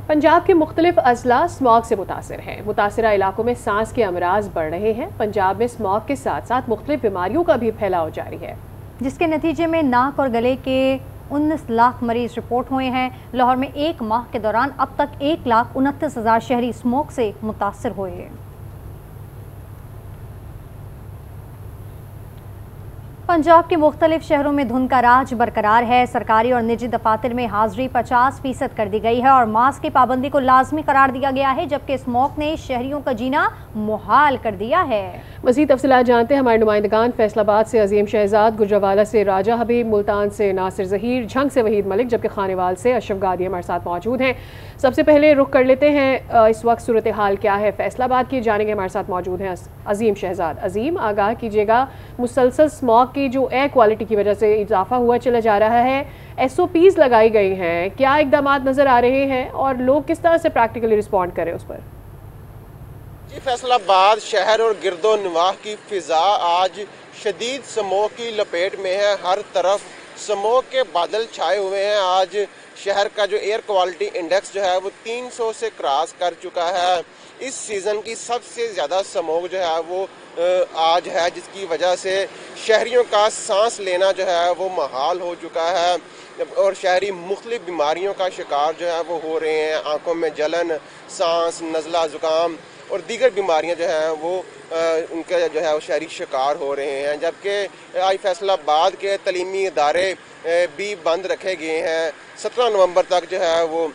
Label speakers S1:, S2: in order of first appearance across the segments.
S1: पंजाब के मुख्तलिफ अजला स्मॉग से मुतासर हैं। मुतासरा इलाकों में सांस के अमराज बढ़ रहे हैं। पंजाब में स्मॉग के साथ साथ मुख्तलिफ बीमारियों का भी फैलाव जारी है, जिसके नतीजे में नाक और गले के 19 लाख मरीज रिपोर्ट हुए हैं। लाहौर में एक माह के दौरान अब तक 1,29,000 शहरी स्मोक से मुतासर हुए हैं। पंजाब के मुख्तलिफ शहरों में धुंध का राज बरकरार है। सरकारी और निजी दफातर में हाजिरी 50% कर दी गई है और मास्क की पाबंदी को लाजमी करार दिया गया है, जबकि स्मोक ने शहरियों का जीना मुहाल कर दिया है। मज़ीद तफसीलात जानते हैं हमारे नुमाइंदगान। फैसलाबाद से अजीम शहजाद, गुजरावाला से राजा हबीब, मुल्तान से नासिर ज़हीर, झंग से वहीद मलिक, जबकि खानेवाल से अशरफ गादी हमारे साथ मौजूद हैं। सबसे पहले रुख कर लेते हैं इस वक्त सूरत हाल क्या है फैसलाबाद की, जानेंगे। हमारे साथ मौजूद हैं अजीम शहजाद। अजीम, आगाह कीजिएगा, मुसलसल स्मॉग की जो एयर क्वालिटी की वजह से इजाफा हुआ चला जा रहा है, SOPs लगाई गई हैं, क्या इकदाम नज़र आ रहे हैं और लोग किस तरह से प्रैक्टिकली रिस्पॉन्ड करें उस पर?
S2: जी, फैसलाबाद शहर और गिरदो नवाह की फ़िज़ा आज शदीद स्मोक की लपेट में है। हर तरफ स्मोक के बादल छाए हुए हैं। आज शहर का जो एयर क्वालिटी इंडेक्स जो है वो 300 से क्रॉस कर चुका है। इस सीज़न की सबसे ज़्यादा स्मोक जो है वो आज है, जिसकी वजह से शहरियों का सांस लेना जो है वो मुहाल हो चुका है और शहरी मुख्तलिफ बीमारियों का शिकार जो है वो हो रहे हैं। आँखों में जलन, सांस, नज़ला, ज़ुकाम और दीगर बीमारियां जो हैं वो उनके जो है वो शहरी शिकार हो रहे हैं। जबकि आज फैसलाबाद के तलीमी इदारे भी बंद रखे गए हैं। 17 नवंबर तक जो है वो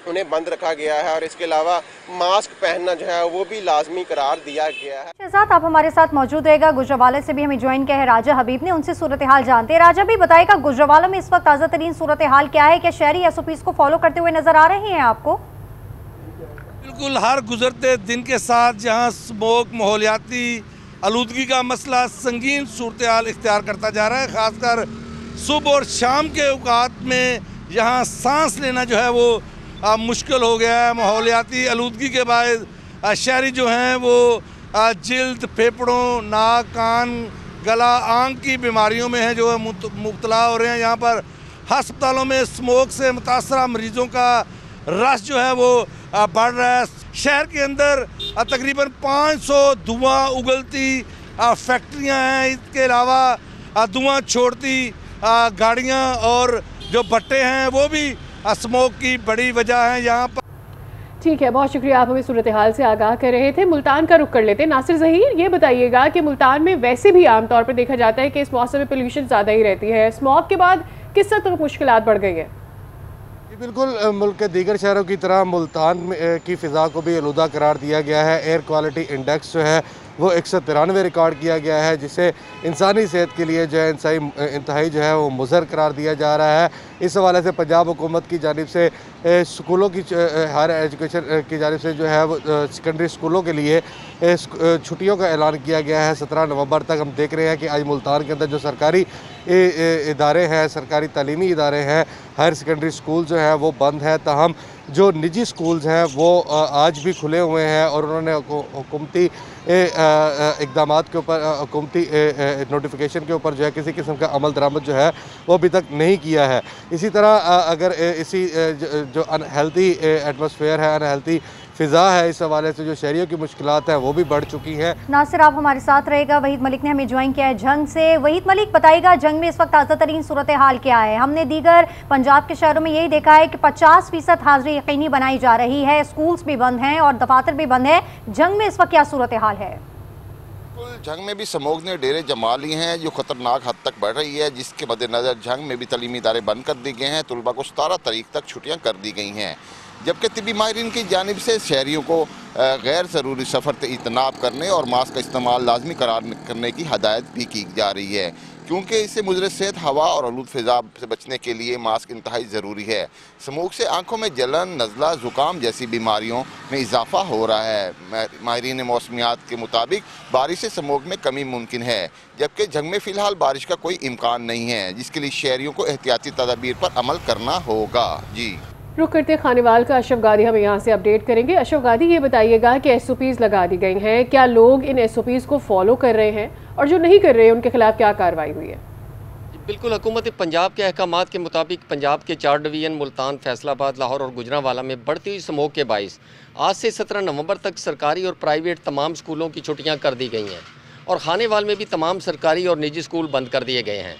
S2: उन्हें बंद रखा गया है और इसके अलावा मास्क पहनना जो है वो भी लाजमी करार दिया गया है।
S3: शहजाद, आप हमारे साथ मौजूद रहेगा। गुजरावाला से भी हमें ज्वाइन किया है राजा हबीब ने, उनसे सूरत हाल जानते हैं। राजा भी बताएगा, गुजरावाला में इस वक्त ताज़ा तरीन सूरत हाल क्या है? क्या शहरी SOPs को फॉलो करते हुए नजर आ रहे हैं आपको?
S4: बिल्कुल, हर गुजरते दिन के साथ जहां स्मोक, माहौलियाती आलूदगी का मसला संगीन सूरत हाल इख्तियार करता जा रहा है। ख़ासकर सुबह और शाम के औकात में यहाँ सांस लेना जो है वो मुश्किल हो गया है। माहौलियाती आलूदगी के बाद शहरी जो हैं वो जिल्द, फेफड़ों, नाक, कान, गला, आँख की बीमारियों में है जो है मुब्तला हो रहे हैं। यहाँ पर हस्पतालों में स्मोक से मुतासरा मरीजों का रश जो है वो बढ़ रहा है। शहर के अंदर तकरीबन 500 धुआं उगलती फैक्ट्रियां हैं। इसके अलावा धुआं छोड़ती गाड़ियां और जो भट्टे हैं वो भी स्मोक की बड़ी वजह है यहाँ पर।
S1: ठीक है, बहुत शुक्रिया, आप हमें सूरत हाल से आगाह कर रहे थे। मुल्तान का रुख कर लेते हैं। नासिर ज़हीर, ये बताइएगा कि मुल्तान में वैसे भी आमतौर पर देखा जाता है कि इस मौसम में पोल्यूशन ज़्यादा ही रहती है, स्मॉग के बाद किस हद तक मुश्किलात बढ़ गई है?
S5: बिल्कुल, मुल्क के दीगर शहरों की तरह मुल्तान की फ़िज़ा को भी आलूदा करार दिया गया है। एयर क्वालिटी इंडेक्स जो है वो 193 रिकॉर्ड किया गया है, जिसे इंसानी सेहत के लिए जो है इंतहाई जो है वो मुज़र करार दिया जा रहा है। इस हवाले से पंजाब हुकूमत की जानिब से स्कूलों की हायर एजुकेशन की जानिब से जो है वो सेकेंडरी स्कूलों के लिए छुट्टियों का ऐलान किया गया है 17 नवंबर तक। हम देख रहे हैं कि आज मुल्तान के अंदर जो सरकारी इदारे हैं, सरकारी तालीमी इदारे हैं, हायर सेकेंडरी स्कूल जो है वो बंद है। ताहम जो निजी स्कूल्स हैं वो आज भी खुले हुए हैं और उन्होंने हुकूमती इक़दामात के ऊपर, हुकूमती नोटिफिकेशन के ऊपर जो है किसी किस्म का अमल दरामद जो है वो अभी तक नहीं किया है। इसी तरह अगर इसी जो अनहेल्दी एटमॉस्फेयर है, अनहेल्दी फ़िज़ा है, इस हवाले से जो शहरियों की मुश्किलात हैं वो भी बढ़ चुकी हैं।
S3: नासिर, आप हमारे साथ रहेगा। वहीद मलिक ने हमें ज्वाइन किया है झंग से। वहीद मलिक, बताइएगा, झंग में इस वक्त ताज़ा तरीन सूरत हाल क्या है? हमने दीगर पंजाब के शहरों में यही देखा है कि 50% हाजिरी यकीनी बनाई जा रही है, स्कूल्स भी बंद हैं और दफातर भी बंद है। झंग में इस वक्त क्या सूरत हाल है?
S6: झंग में भी स्मोक ने डेरे जमा लिए हैं जो ख़तरनाक हद तक बढ़ रही है, जिसके मद्देनज़र झंग में भी तलीमी इदारे बंद कर दिए गए हैं। तलबा को 17 तारीख तक छुट्टियाँ कर दी गई हैं, जबकि तिब्बी माहिरीन की जानिब से शहरियों को गैर ज़रूरी सफ़र से इजतनाब करने और मास्क का इस्तेमाल लाजमी करार करने की हदायत भी की जा रही है, क्योंकि इससे मुज़र सेहत हवा और आलूद फ़िज़ा से बचने के लिए मास्क इंतहाई ज़रूरी है। स्मोक से आँखों में जलन, नज़ला, ज़ुकाम जैसी बीमारियों में इजाफा हो रहा है। माहिरीन मौसमियात के मुताबिक बारिश से स्मोक में कमी मुमकिन है, जबकि झंग में फ़िलहाल बारिश का कोई इम्कान नहीं है, जिसके लिए शहरियों को एहतियाती तदाबीर पर अमल करना होगा। जी,
S1: रुक करते खानेवाल का अशरफ गादी हमें यहाँ से अपडेट करेंगे। अशरफ गादी, ये बताइएगा कि SOPs लगा दी गई हैं, क्या लोग इन SOPs को फॉलो कर रहे हैं और जो नहीं कर रहे हैं उनके खिलाफ क्या कार्रवाई हुई है?
S7: बिल्कुल, हुकूमत पंजाब के अहकामात के मुताबिक पंजाब के 4 डिवीज़न मुल्तान, फैसलाबाद, लाहौर और गुजरांवाला में बढ़ती हुई स्मोक के बाइस आज से 17 नवंबर तक सरकारी और प्राइवेट तमाम स्कूलों की छुट्टियां कर दी गई हैं और खानेवाल में भी तमाम सरकारी और निजी स्कूल बंद कर दिए गए हैं।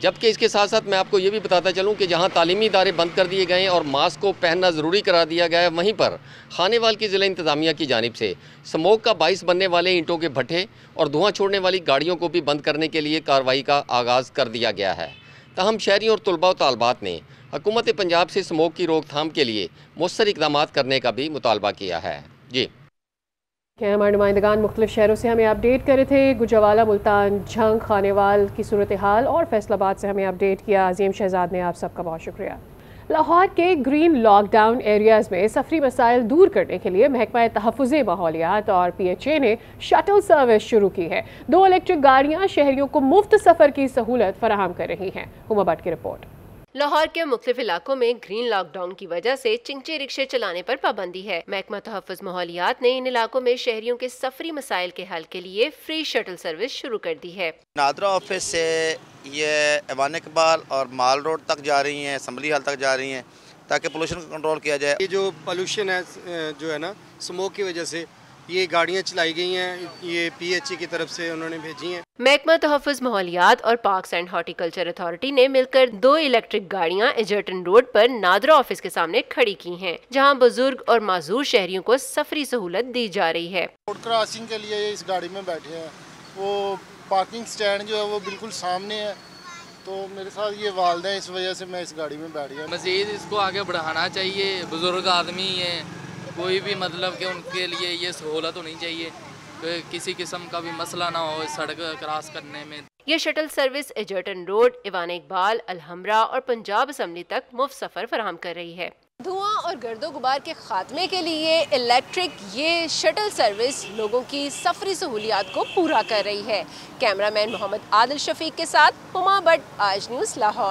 S7: जबकि इसके साथ साथ मैं आपको ये भी बताता चलूँ कि जहाँ तालीमी इदारे बंद कर दिए गए हैं और मास्क को पहनना ज़रूरी करा दिया गया है, वहीं पर खानेवाल की ज़िला इंतज़ामिया की जानिब से स्मोक का बाइस बनने वाले ईंटों के भट्ठे और धुआं छोड़ने वाली गाड़ियों को भी बंद करने के लिए कार्रवाई का आगाज़ कर दिया गया है। ताहम शहरियों और तलबा व तालबात ने हुकूमत पंजाब से स्मोक की रोकथाम के लिए मौसर इक़दामात करने का भी मुतालबा किया है। जी,
S8: हमारे नुमाइंदगान मुख्तलिफ शहरों से हमें अपडेट कर रहे थे। गुजरांवाला, मुल्तान, झंग, खानेवाल की सूरत हाल और फैसलाबाद से हमें अपडेट किया अजीम शहजाद ने। आप सबका बहुत शुक्रिया। लाहौर के ग्रीन लॉकडाउन एरियाज़ में सफरी मसाइल दूर करने के लिए महकमा तहफ़्फ़ुज़ माहौलियात और PHA ने शटल सर्विस शुरू की है। 2 इलेक्ट्रिक गाड़ियाँ शहरियों को मुफ्त सफ़र की सहूलत फराहम कर रही हैं। हुमा भट्ट की रिपोर्ट।
S9: लाहौर के मुख्तलिफ इलाकों में ग्रीन लॉकडाउन की वजह से चिंचे रिक्शे चलाने पर पाबंदी है। महकमा तहफ़्फ़ुज़ माहौलियात ने इन इलाकों में शहरियों के सफरी मसाइल के हल के लिए फ्री शटल सर्विस शुरू कर दी है।
S10: नादरा ऑफिस से ये ऐवान इकबाल और माल रोड तक जा रही हैं, असम्बली हाल तक जा रही हैं, ताकि पोल्यूशन कंट्रोल किया जाए।
S11: ये जो पोल्यूशन है जो है ना स्मोक की वजह से ये गाड़ियाँ चलाई गई हैं, ये PHA की तरफ से उन्होंने भेजी हैं।
S9: महकमा तहफ़्फ़ुज़ माहौलियात और पार्क्स एंड हॉर्टिकल्चर अथॉरिटी ने मिलकर 2 इलेक्ट्रिक गाड़ियाँ एजर्टन रोड पर नादरा ऑफिस के सामने खड़ी की हैं, जहां बुजुर्ग और माजूर शहरियों को सफरी सहूलत दी जा रही है।
S12: रोड क्रॉसिंग के लिए इस गाड़ी में बैठे हैं। वो पार्किंग स्टैंड जो है वो बिल्कुल सामने है, तो मेरे साथ ये वालदा है, इस वजह से मैं इस गाड़ी में बैठ गया।
S13: मज़ीद इसको आगे बढ़ाना चाहिए। बुजुर्ग आदमी है, कोई भी मतलब कि उनके लिए ये सहूलत होनी चाहिए, किसी किस्म का भी मसला ना हो सड़क क्रॉस करने में।
S9: ये shuttle service Egerton road, Aiwan Iqbal, Alhamra और पंजाब असम्बली तक मुफ्त सफर फराहम कर रही है। धुआं और गर्दो गुबार के खात्मे के लिए इलेक्ट्रिक ये शटल सर्विस लोगों की सफरी सहूलियात को पूरा कर रही है। कैमरामैन मोहम्मद आदिल शफीक के साथ हुमा भट्ट, आज न्यूज़, लाहौर।